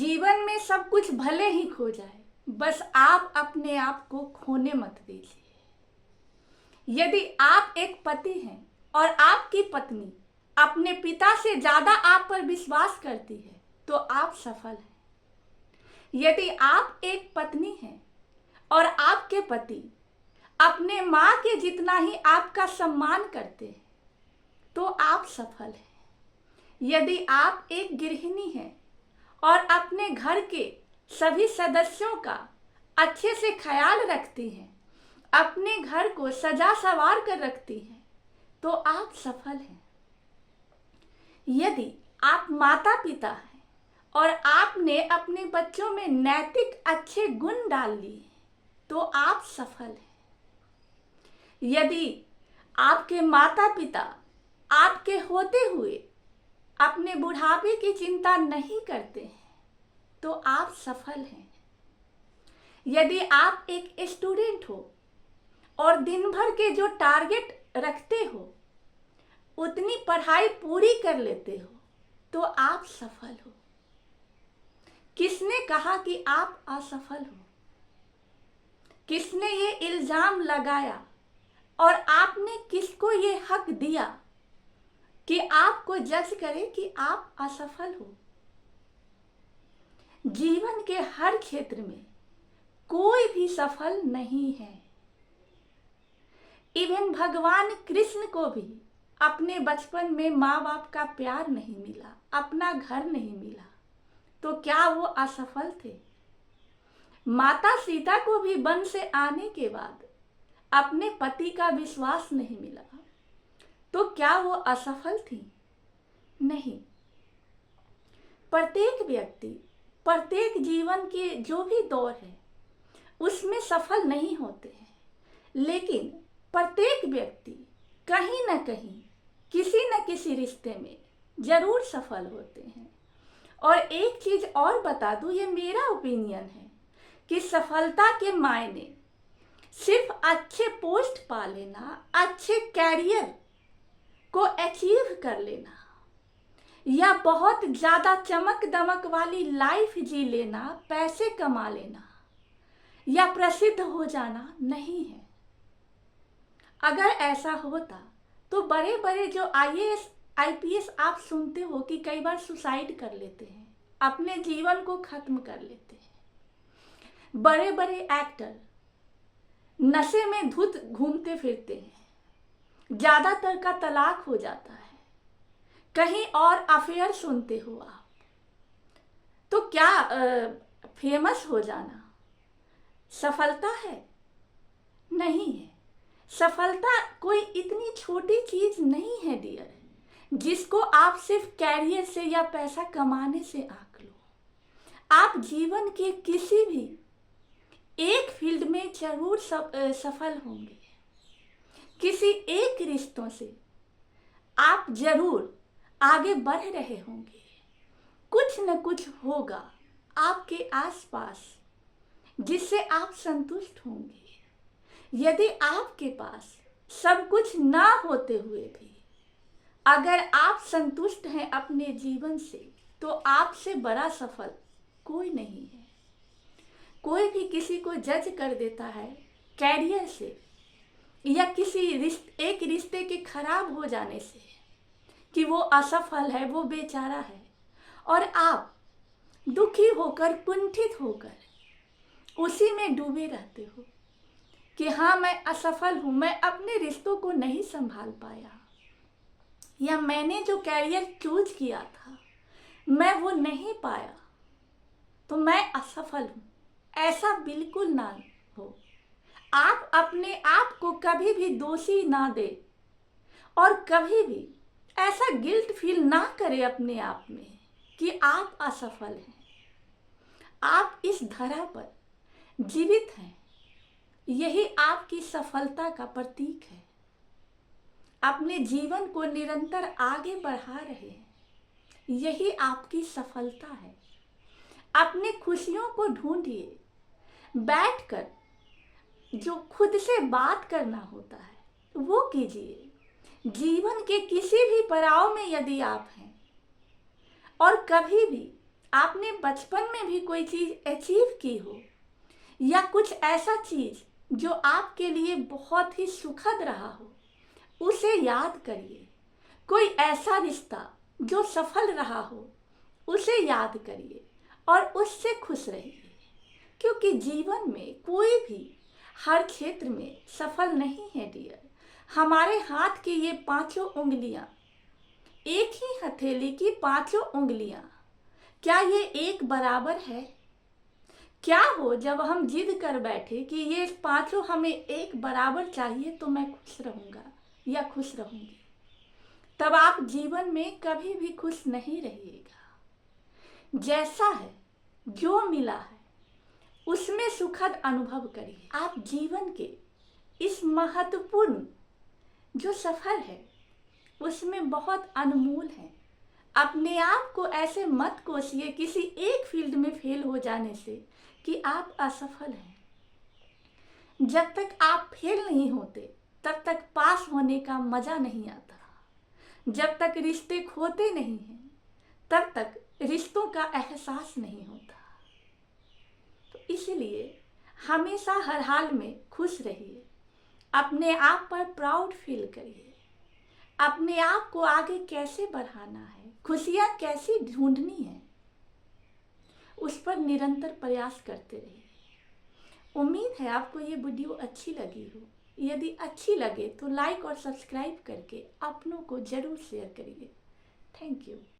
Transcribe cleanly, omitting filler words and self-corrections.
जीवन में सब कुछ भले ही खो जाए, बस आप अपने आप को खोने मत दीजिए। यदि आप एक पति हैं और आपकी पत्नी अपने पिता से ज्यादा आप पर विश्वास करती है, तो आप सफल हैं। यदि आप एक पत्नी हैं और आपके पति अपने माँ के जितना ही आपका सम्मान करते हैं, तो आप सफल हैं। यदि आप एक गृहिणी हैं और अपने घर के सभी सदस्यों का अच्छे से ख्याल रखती हैं, अपने घर को सजा संवार कर रखती हैं, तो आप सफल हैं। यदि आप माता पिता हैं और आपने अपने बच्चों में नैतिक अच्छे गुण डाल लिए, तो आप सफल हैं। यदि आपके माता पिता आपके होते हुए अपने बुढ़ापे की चिंता नहीं करते हैं, तो आप सफल हैं। यदि आप एक स्टूडेंट हो और दिन भर के जो टारगेट रखते हो उतनी पढ़ाई पूरी कर लेते हो, तो आप सफल हो। किसने कहा कि आप असफल हो? किसने ये इल्जाम लगाया और आपने किसको ये हक दिया कि आपको जज करे कि आप असफल हो? जीवन के हर क्षेत्र में कोई भी सफल नहीं है। इवन भगवान कृष्ण को भी अपने बचपन में माँ बाप का प्यार नहीं मिला, अपना घर नहीं मिला, तो क्या वो असफल थे? माता सीता को भी वन से आने के बाद अपने पति का विश्वास नहीं मिला, तो क्या वो असफल थी? नहीं। प्रत्येक व्यक्ति प्रत्येक जीवन के जो भी दौर है उसमें सफल नहीं होते हैं, लेकिन प्रत्येक व्यक्ति कहीं ना कहीं किसी न किसी रिश्ते में जरूर सफल होते हैं। और एक चीज और बता दूं, ये मेरा ओपिनियन है कि सफलता के मायने सिर्फ अच्छे पोस्ट पा लेना, अच्छे कैरियर को अचीव कर लेना या बहुत ज्यादा चमक दमक वाली लाइफ जी लेना, पैसे कमा लेना या प्रसिद्ध हो जाना नहीं है। अगर ऐसा होता तो बड़े बड़े जो आईएएस आईपीएस आप सुनते हो कि कई बार सुसाइड कर लेते हैं, अपने जीवन को खत्म कर लेते हैं। बड़े बड़े एक्टर नशे में धुत घूमते फिरते हैं, ज्यादातर का तलाक हो जाता है, कहीं और अफेयर सुनते हो आप। तो क्या फेमस हो जाना सफलता है? नहीं है। सफलता कोई इतनी छोटी चीज नहीं है डियर, जिसको आप सिर्फ कैरियर से या पैसा कमाने से आंक लो। आप जीवन के किसी भी एक फील्ड में जरूर सफल होंगे। किसी एक रिश्तों से आप जरूर आगे बढ़ रहे होंगे। कुछ न कुछ होगा आपके आसपास जिससे आप संतुष्ट होंगे। यदि आपके पास सब कुछ ना होते हुए भी अगर आप संतुष्ट हैं अपने जीवन से, तो आपसे बड़ा सफल कोई नहीं है। कोई भी किसी को जज कर देता है कैरियर से या किसी एक रिश्ते के खराब हो जाने से कि वो असफल है, वो बेचारा है, और आप दुखी होकर, कुंठित होकर उसी में डूबे रहते हो कि हाँ मैं असफल हूं, मैं अपने रिश्तों को नहीं संभाल पाया, या मैंने जो कैरियर चूज किया था मैं वो नहीं पाया, तो मैं असफल हूं। ऐसा बिल्कुल ना हो। आप अपने आप को कभी भी दोषी ना दे और कभी भी ऐसा गिल्ट फील ना करें अपने आप में कि आप असफल हैं। आप इस धरा पर जीवित हैं, यही आपकी सफलता का प्रतीक है। अपने जीवन को निरंतर आगे बढ़ा रहे हैं, यही आपकी सफलता है। अपनी खुशियों को ढूंढिए, बैठकर जो खुद से बात करना होता है वो कीजिए। जीवन के किसी भी पड़ाव में यदि आप हैं और कभी भी आपने बचपन में भी कोई चीज़ अचीव की हो, या कुछ ऐसा चीज़ जो आपके लिए बहुत ही सुखद रहा हो, उसे याद करिए। कोई ऐसा रिश्ता जो सफल रहा हो, उसे याद करिए और उससे खुश रहिए। क्योंकि जीवन में कोई भी हर क्षेत्र में सफल नहीं है डियर। हमारे हाथ की ये पांचों उंगलियां, एक ही हथेली की पांचों उंगलियां, क्या ये एक बराबर है? क्या हो जब हम जिद कर बैठे कि ये पांचों हमें एक बराबर चाहिए तो मैं खुश रहूंगा या खुश रहूंगी, तब आप जीवन में कभी भी खुश नहीं रहिएगा। जैसा है, जो मिला है, उसमें सुखद अनुभव करिए। आप जीवन के इस महत्वपूर्ण जो सफर है उसमें बहुत अनमोल है। अपने आप को ऐसे मत कोसिए किसी एक फील्ड में फेल हो जाने से कि आप असफल हैं। जब तक आप फेल नहीं होते तब तक पास होने का मजा नहीं आता। जब तक रिश्ते खोते नहीं हैं तब तक रिश्तों का एहसास नहीं होता। तो इसलिए हमेशा हर हाल में खुश रहिए, अपने आप पर प्राउड फील करिए, अपने आप को आगे कैसे बढ़ाना है, खुशियाँ कैसे ढूंढनी है, उस पर निरंतर प्रयास करते रहिए। उम्मीद है आपको ये वीडियो अच्छी लगी हो। यदि अच्छी लगे तो लाइक और सब्सक्राइब करके अपनों को ज़रूर शेयर करिए। Thank you.